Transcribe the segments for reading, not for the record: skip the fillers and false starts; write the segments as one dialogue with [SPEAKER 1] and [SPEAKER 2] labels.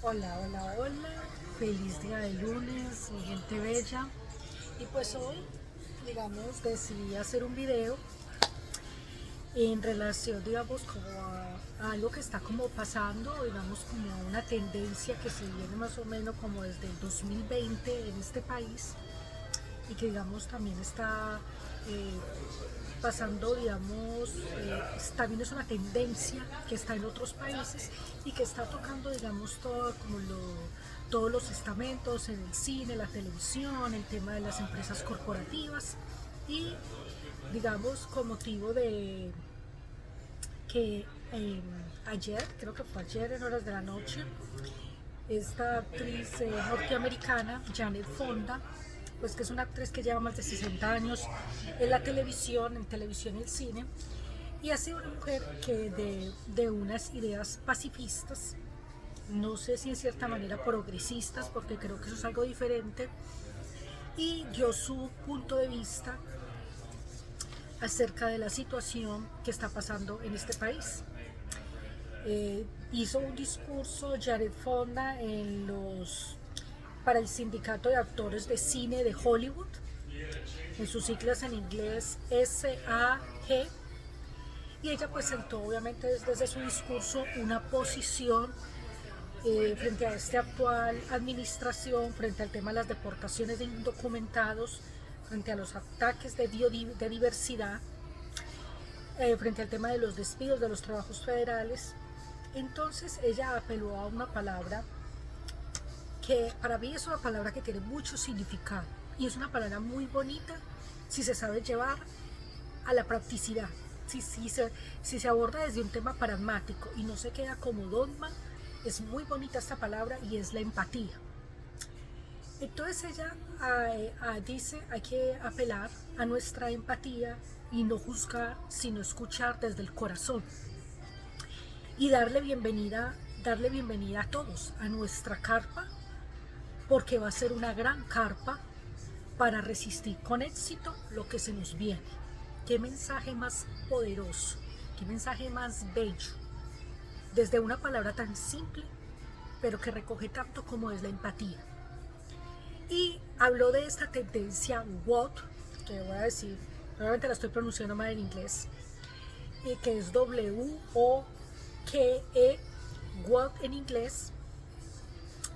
[SPEAKER 1] Hola, hola, hola. Feliz día de lunes, mi gente bella. Y pues hoy, digamos, decidí hacer un video en relación, digamos, como a algo que está como pasando, digamos, como a una tendencia que se viene más o menos como desde el 2020 en este país y que, digamos, también está eh, pasando, digamos, también es una tendencia que está en otros países y que está tocando, digamos, todos los estamentos en el cine, la televisión, el tema de las empresas corporativas y, digamos, con motivo de que ayer, creo que fue ayer en horas de la noche, esta actriz norteamericana, Janet Fonda, pues que es una actriz que lleva más de 60 años en televisión y el cine, y ha sido una mujer que de unas ideas pacifistas, no sé si en cierta manera progresistas, porque creo que eso es algo diferente, y dio su punto de vista acerca de la situación que está pasando en este país. Hizo un discurso Jared Fonda para el Sindicato de Actores de Cine de Hollywood, en sus siglas en inglés SAG, y ella presentó obviamente desde su discurso una posición frente a esta actual administración, frente al tema de las deportaciones de indocumentados, frente a los ataques de diversidad, frente al tema de los despidos de los trabajos federales. Entonces ella apeló a una palabra que para mí es una palabra que tiene mucho significado y es una palabra muy bonita si se sabe llevar a la practicidad, si se aborda desde un tema pragmático y no se queda como dogma. Es muy bonita esta palabra y es la empatía. Entonces ella dice, hay que apelar a nuestra empatía y no juzgar, sino escuchar desde el corazón y darle bienvenida a todos, a nuestra carpa, porque va a ser una gran carpa para resistir con éxito lo que se nos viene. Qué mensaje más poderoso, qué mensaje más bello, desde una palabra tan simple, pero que recoge tanto como es la empatía. Y habló de esta tendencia WOT, que voy a decir, probablemente la estoy pronunciando mal en inglés, y que es WOKE, WOT en inglés,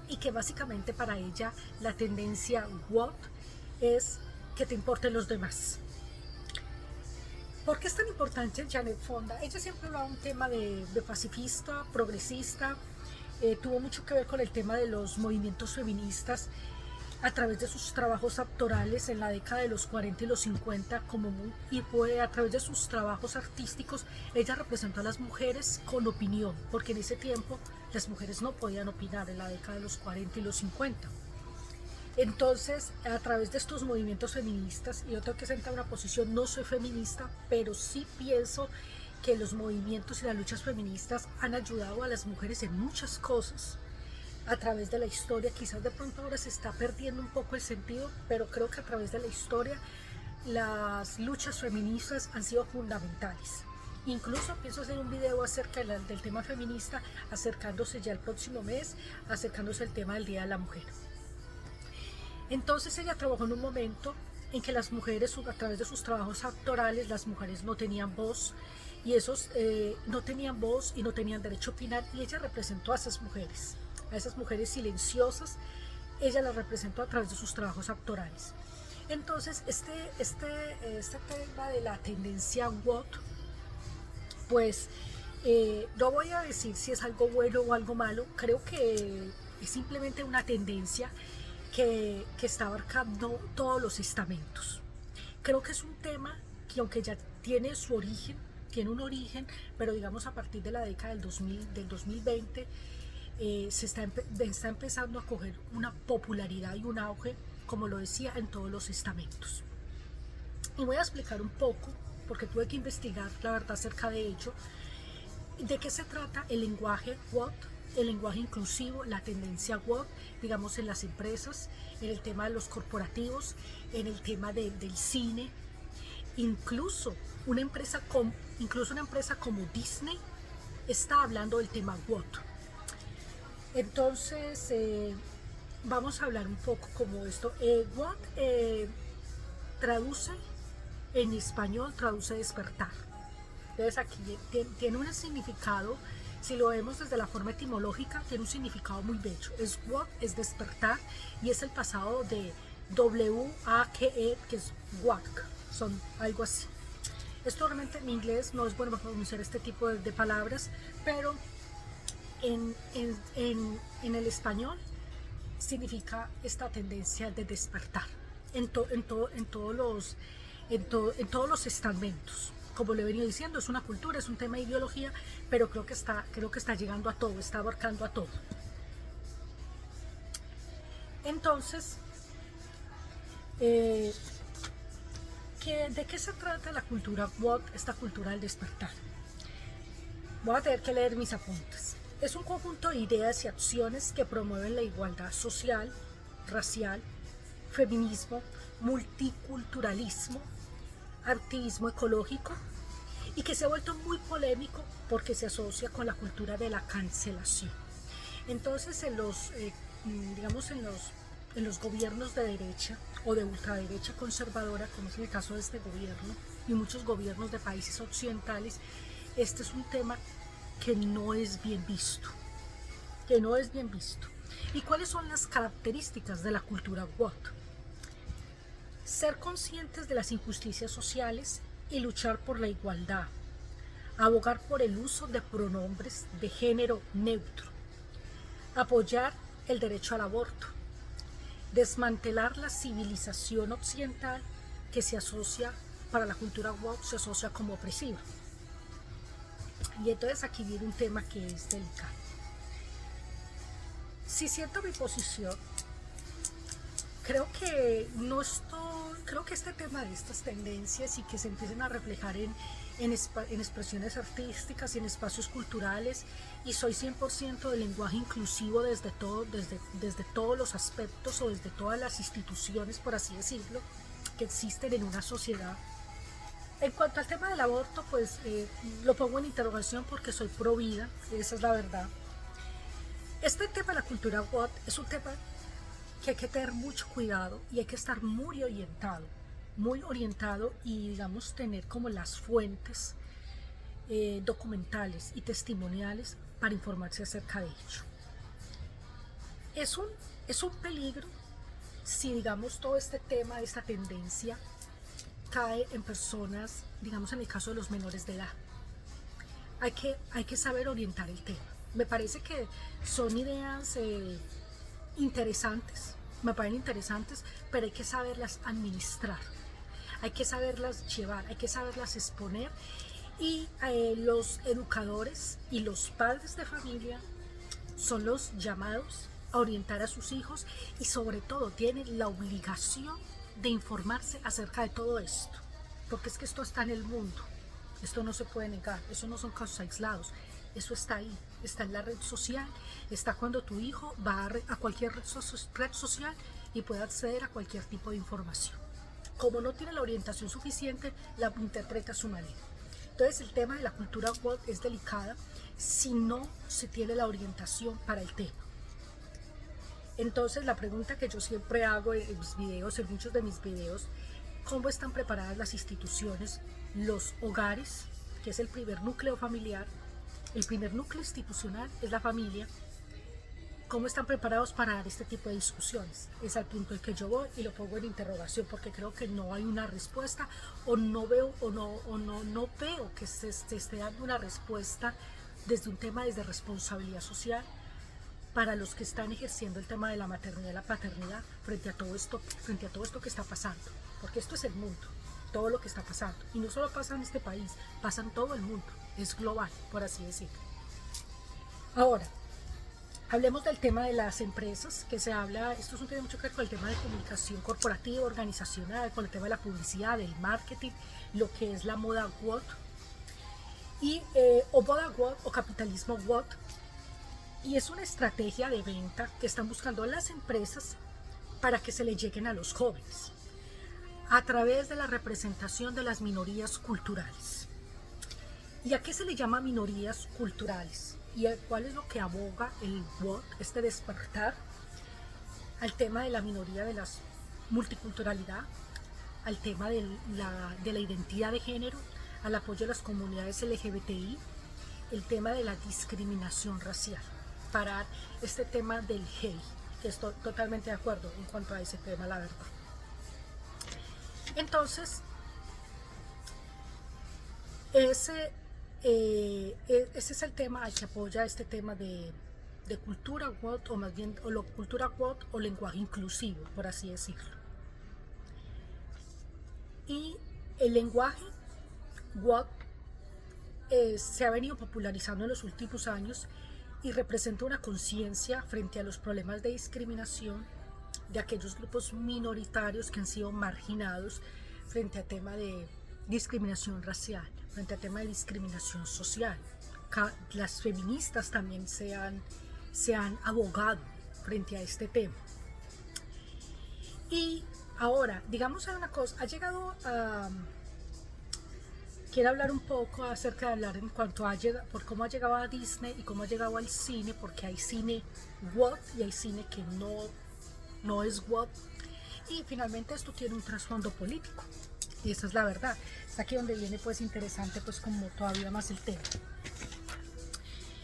[SPEAKER 1] y que básicamente para ella la tendencia WOT es que te importen los demás. ¿Por qué es tan importante Janet Fonda? Ella siempre hablaba un tema de pacifista, progresista, tuvo mucho que ver con el tema de los movimientos feministas a través de sus trabajos actorales en la década de los 40 y los 50, y fue a través de sus trabajos artísticos, ella representó a las mujeres con opinión, porque en ese tiempo las mujeres no podían opinar en la década de los 40 y los 50. Entonces, a través de estos movimientos feministas, y yo tengo que sentar una posición, no soy feminista, pero sí pienso que los movimientos y las luchas feministas han ayudado a las mujeres en muchas cosas a través de la historia. Quizás de pronto ahora se está perdiendo un poco el sentido, pero creo que a través de la historia las luchas feministas han sido fundamentales. Incluso pienso hacer un video acerca del tema feminista, acercándose ya el próximo mes, acercándose al tema del Día de la Mujer. Entonces ella trabajó en un momento en que las mujeres, a través de sus trabajos actorales, las mujeres no tenían voz, y esos no tenían voz y no tenían derecho a opinar, y ella representó a esas mujeres silenciosas, ella las representó a través de sus trabajos actorales. Entonces este tema de la tendencia WOT, pues no voy a decir si es algo bueno o algo malo, creo que es simplemente una tendencia que está abarcando todos los estamentos. Creo que es un tema que, aunque ya tiene su origen, tiene un origen, pero digamos a partir de la década del 2020 está empezando a coger una popularidad y un auge, como lo decía, en todos los estamentos. Y voy a explicar un poco, porque tuve que investigar la verdad acerca de ello, de qué se trata el lenguaje WOT, el lenguaje inclusivo, la tendencia WOT, digamos en las empresas, en el tema de los corporativos, en el tema del cine. Incluso incluso una empresa como Disney está hablando del tema WOT. Entonces, vamos a hablar un poco como esto. What traduce en español, traduce despertar. Entonces aquí tiene un significado, si lo vemos desde la forma etimológica, tiene un significado muy bello. Es what, es despertar, y es el pasado de W-A-K-E, que es wake, son algo así. Esto realmente en inglés no es bueno pronunciar este tipo de palabras, pero en el español significa esta tendencia de despertar en todos los estamentos. Como le he venido diciendo, es una cultura, es un tema de ideología, pero creo que está llegando a todo, está abarcando a todo. Entonces, ¿de qué se trata la cultura WOT, esta cultura del despertar? Voy a tener que leer mis apuntes. Es un conjunto de ideas y acciones que promueven la igualdad social, racial, feminismo, multiculturalismo, activismo ecológico, y que se ha vuelto muy polémico porque se asocia con la cultura de la cancelación. Entonces, en los gobiernos de derecha o de ultraderecha conservadora, como es el caso de este gobierno y muchos gobiernos de países occidentales, este es un tema que no es bien visto, ¿Y cuáles son las características de la cultura woke? Ser conscientes de las injusticias sociales y luchar por la igualdad, abogar por el uso de pronombres de género neutro, apoyar el derecho al aborto, desmantelar la civilización occidental que se asocia, para la cultura woke, se asocia como opresiva. Y entonces aquí viene un tema que es delicado. Si siento mi posición, creo que este tema de estas tendencias y que se empiecen a reflejar en expresiones artísticas y en espacios culturales, y soy 100% del lenguaje inclusivo desde todos los aspectos o desde todas las instituciones, por así decirlo, que existen en una sociedad. En cuanto al tema del aborto, pues lo pongo en interrogación porque soy pro vida, esa es la verdad. Este tema de la cultura WOT es un tema que hay que tener mucho cuidado y hay que estar muy orientado y, digamos, tener como las fuentes documentales y testimoniales para informarse acerca de ello. Es un peligro si, digamos, todo este tema, esta tendencia cae en personas, digamos, en el caso de los menores de edad. Hay que saber orientar el tema. Me parece que son ideas interesantes, pero hay que saberlas administrar, hay que saberlas llevar, hay que saberlas exponer, y los educadores y los padres de familia son los llamados a orientar a sus hijos, y sobre todo tienen la obligación de informarse acerca de todo esto, porque es que esto está en el mundo, esto no se puede negar, eso no son casos aislados, eso está ahí, está en la red social, está cuando tu hijo va a cualquier red social y puede acceder a cualquier tipo de información. Como no tiene la orientación suficiente, la interpreta a su manera. Entonces el tema de la cultura woke es delicada si no se tiene la orientación para el tema. Entonces la pregunta que yo siempre hago en mis videos, en muchos de mis videos, ¿cómo están preparadas las instituciones, los hogares, que es el primer núcleo familiar? El primer núcleo institucional es la familia. ¿Cómo están preparados para dar este tipo de discusiones? Es al punto en que yo voy y lo pongo en interrogación, porque creo que no hay una respuesta, o no veo que se esté dando una respuesta desde un tema desde responsabilidad social para los que están ejerciendo el tema de la maternidad y la paternidad frente a todo esto que está pasando, porque esto es el mundo, todo lo que está pasando, y no solo pasa en este país, pasa en todo el mundo, es global, por así decirlo. Ahora, hablemos del tema de las empresas, que se habla, esto es un tema mucho que ver con el tema de comunicación corporativa, organizacional, con el tema de la publicidad, del marketing, lo que es la moda WOT, o moda WOT o capitalismo WOT, y es una estrategia de venta que están buscando las empresas para que se le lleguen a los jóvenes a través de la representación de las minorías culturales. ¿Y a qué se le llama minorías culturales? y cuál es lo que aboga el WOT, este despertar, al tema de la minoría, de la multiculturalidad, al tema de la identidad de género, al apoyo de las comunidades LGBTI, el tema de la discriminación racial, parar este tema del hate, que estoy totalmente de acuerdo en cuanto a ese tema, la verdad. Entonces, ese es el tema al que apoya este tema de cultura WOT, o más bien cultura WOT o lenguaje inclusivo, por así decirlo. Y el lenguaje WOT se ha venido popularizando en los últimos años y representa una conciencia frente a los problemas de discriminación de aquellos grupos minoritarios que han sido marginados frente a tema de discriminación racial, frente a tema de discriminación social. Las feministas también se han abogado frente a este tema. Y ahora, digamos una cosa, quiero hablar un poco acerca de hablar en cuanto a por cómo ha llegado a Disney y cómo ha llegado al cine, porque hay cine WOT y hay cine que no es WOT. Y finalmente esto tiene un trasfondo político. Y esa es la verdad. Es aquí donde viene pues interesante pues como todavía más el tema.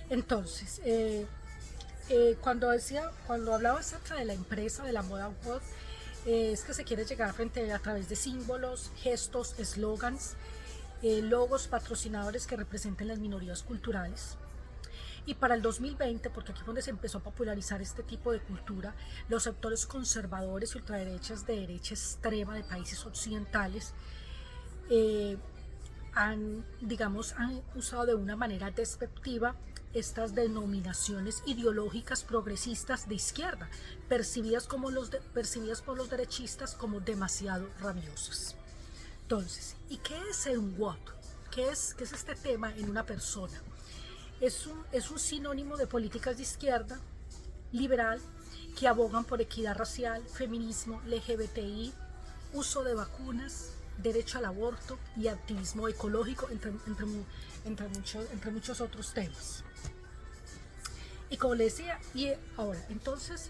[SPEAKER 1] Entonces, cuando hablaba acerca de la empresa de la moda WOT, es que se quiere llegar a través de símbolos, gestos, eslogans, logos patrocinadores que representen las minorías culturales. Y para el 2020, porque aquí es donde se empezó a popularizar este tipo de cultura, los sectores conservadores y ultraderechas de derecha extrema de países occidentales han usado de una manera despectiva estas denominaciones ideológicas progresistas de izquierda, percibidas por los derechistas como demasiado rabiosas. Entonces, ¿y qué es ser un WOT? ¿Qué es este tema en una persona? Es un sinónimo de políticas de izquierda liberal que abogan por equidad racial, feminismo, LGBTI, uso de vacunas, derecho al aborto y activismo ecológico, entre muchos otros temas. Y como les decía, y ahora, entonces,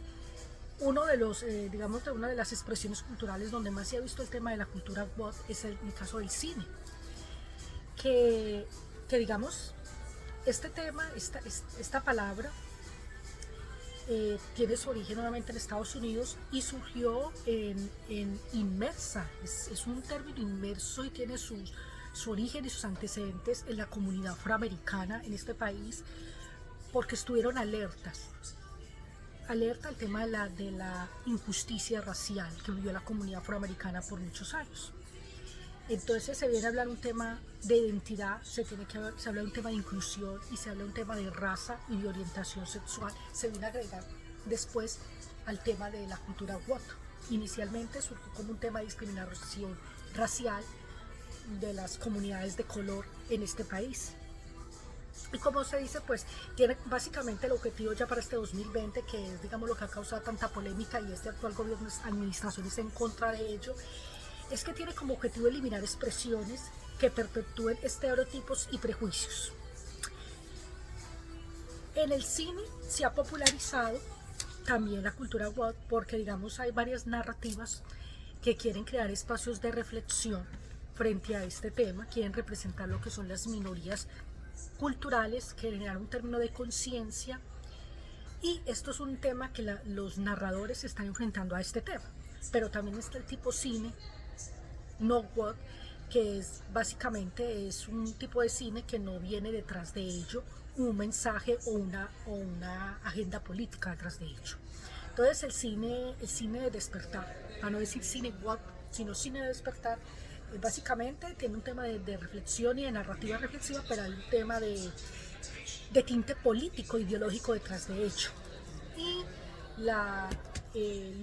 [SPEAKER 1] una de las expresiones culturales donde más se ha visto el tema de la cultura WOT es el caso del cine, que digamos, este tema, esta palabra tiene su origen nuevamente en Estados Unidos y surgió en inmersa, es un término inmerso y tiene su origen y sus antecedentes en la comunidad afroamericana en este país, porque estuvieron alerta al tema de la injusticia racial que vivió la comunidad afroamericana por muchos años. Entonces se viene a hablar un tema de identidad, se habla de un tema de inclusión y se habla de un tema de raza y de orientación sexual. Se viene a agregar después al tema de la cultura WOT. Inicialmente surgió como un tema de discriminación racial de las comunidades de color en este país. Y como se dice, pues tiene básicamente el objetivo ya para este 2020, que es digamos lo que ha causado tanta polémica y este actual gobierno, administraciones en contra de ello, es que tiene como objetivo eliminar expresiones que perpetúen estereotipos y prejuicios. En el cine se ha popularizado también la cultura WOT porque digamos hay varias narrativas que quieren crear espacios de reflexión frente a este tema, quieren representar lo que son las minorías culturales, generar un término de conciencia, y esto es un tema que los narradores se están enfrentando a este tema. Pero también está el tipo cine no WOT, que es básicamente un tipo de cine que no viene detrás de ello un mensaje o una agenda política detrás de ello. Entonces el cine de despertar, para no decir cine WOT, sino cine de despertar, básicamente tiene un tema de reflexión y de narrativa reflexiva, pero hay un tema de tinte político, ideológico detrás de ello. Y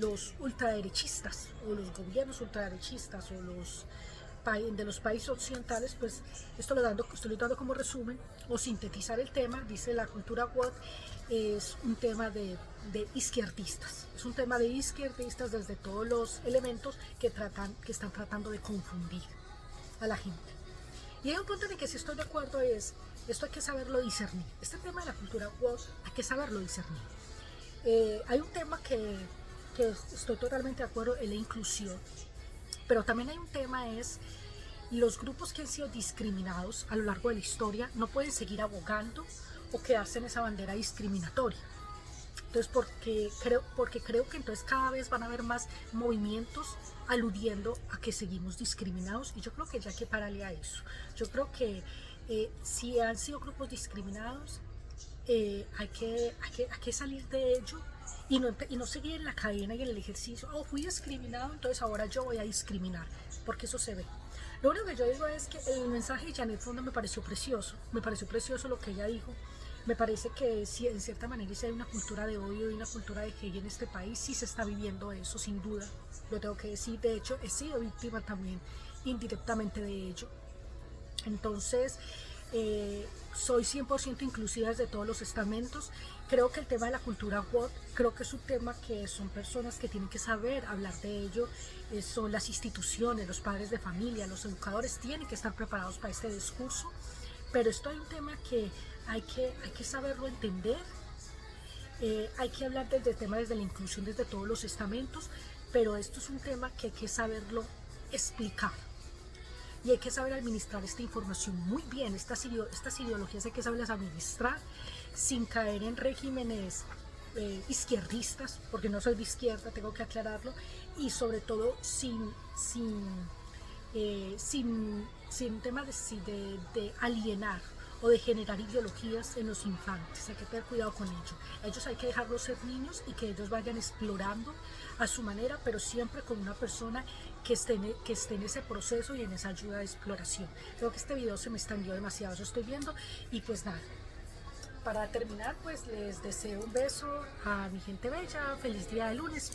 [SPEAKER 1] los ultraderechistas o los gobiernos ultraderechistas o de los países occidentales, pues estoy dando como resumen o sintetizar el tema. Dice la cultura WOT es un tema de izquierdistas, es un tema de izquierdistas desde todos los elementos que están tratando de confundir a la gente. Y hay un punto en el que sí estoy de acuerdo, es Esto hay que saberlo discernir. Este tema de la cultura woke hay que saberlo discernir. Hay un tema que estoy totalmente de acuerdo, en la inclusión, pero también hay un tema, es los grupos que han sido discriminados a lo largo de la historia no pueden seguir abogando o quedarse en esa bandera discriminatoria. Entonces, porque creo que entonces cada vez van a haber más movimientos aludiendo a que seguimos discriminados, y yo creo que ya hay que pararle a eso. Yo creo que si han sido grupos discriminados, hay que salir de ello y no seguir en la cadena y en el ejercicio. Oh, fui discriminado, entonces ahora yo voy a discriminar, porque eso se ve. Lo único que yo digo es que el mensaje de Janet Fonda me pareció precioso lo que ella dijo. Me parece que sí, en cierta manera, si hay una cultura de odio y una cultura de hate en este país, sí se está viviendo eso, sin duda, lo tengo que decir. De hecho, he sido víctima también indirectamente de ello. Entonces, soy 100% inclusiva desde todos los estamentos. Creo que el tema de la cultura woke, creo que es un tema que son personas que tienen que saber hablar de ello, son las instituciones, los padres de familia, los educadores tienen que estar preparados para este discurso, pero esto hay un tema que hay que saberlo entender, hay que hablar desde el tema, desde la inclusión, desde todos los estamentos, pero esto es un tema que hay que saberlo explicar. Y hay que saber administrar esta información muy bien, estas ideologías hay que saberlas administrar sin caer en regímenes izquierdistas, porque no soy de izquierda, tengo que aclararlo, y sobre todo sin tema de alienar o de generar ideologías en los infantes. Hay que tener cuidado con ello. Ellos hay que dejarlos ser niños y que ellos vayan explorando a su manera, pero siempre con una persona que esté en ese proceso y en esa ayuda de exploración. Creo que este video se me extendió demasiado, yo estoy viendo, y pues nada, para terminar, pues les deseo un beso a mi gente bella, feliz día de lunes.